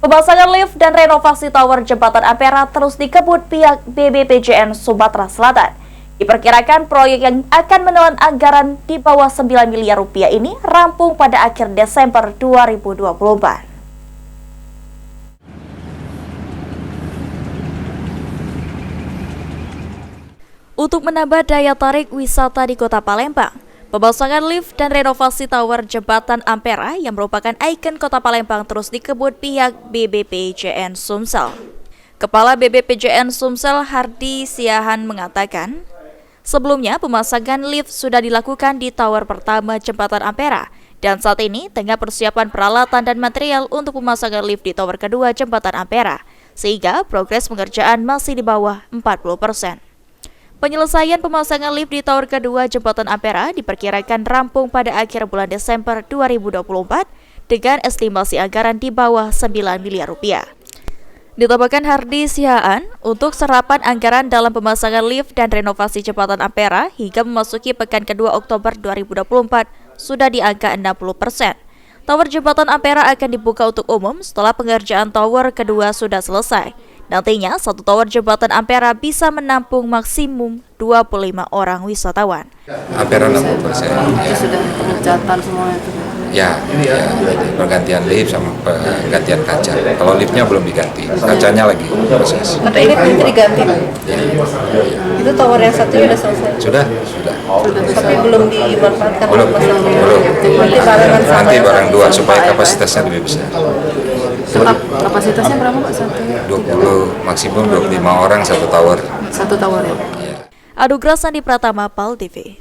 Pemasangan lift dan renovasi tower jembatan Ampera terus dikebut pihak BBPJN Sumatera Selatan. Diperkirakan proyek yang akan menelan anggaran di bawah 9 miliar rupiah ini rampung pada akhir Desember 2024. Untuk menambah daya tarik wisata di Kota Palembang, pemasangan lift dan renovasi tower jembatan Ampera yang merupakan ikon Kota Palembang terus dikebut pihak BBPJN Sumsel. Kepala BBPJN Sumsel Hardi Siahan mengatakan, sebelumnya pemasangan lift sudah dilakukan di tower pertama jembatan Ampera dan saat ini tengah persiapan peralatan dan material untuk pemasangan lift di tower kedua jembatan Ampera, sehingga progres pengerjaan masih di bawah 40%. Penyelesaian pemasangan lift di tower kedua jembatan Ampera diperkirakan rampung pada akhir bulan Desember 2024 dengan estimasi anggaran di bawah 9 miliar rupiah. Ditambahkan Hardi Sihaan, untuk serapan anggaran dalam pemasangan lift dan renovasi jembatan Ampera hingga memasuki pekan kedua Oktober 2024 sudah di angka 60%. Tower jembatan Ampera akan dibuka untuk umum setelah pengerjaan tower kedua sudah selesai. Nantinya, satu tower jembatan Ampera bisa menampung maksimum 25 orang wisatawan. Ampera 60%. Itu sudah pengecatan semua itu. Ya, pergantian lift sama pergantian kaca. Kalau liftnya belum diganti, kacanya lagi proses. Ada lift itu diganti. Ya. Itu tower yang satunya sudah selesai. Sudah. Tapi belum dimanfaatkan. Belum. Nanti barengan sama. Nanti barang dua supaya kapasitasnya lebih besar. Kapasitasnya berapa Pak satu? 20 maksimum 25 orang satu tower. Satu tower ya. Anugrah Sandi Pratama, PAL TV.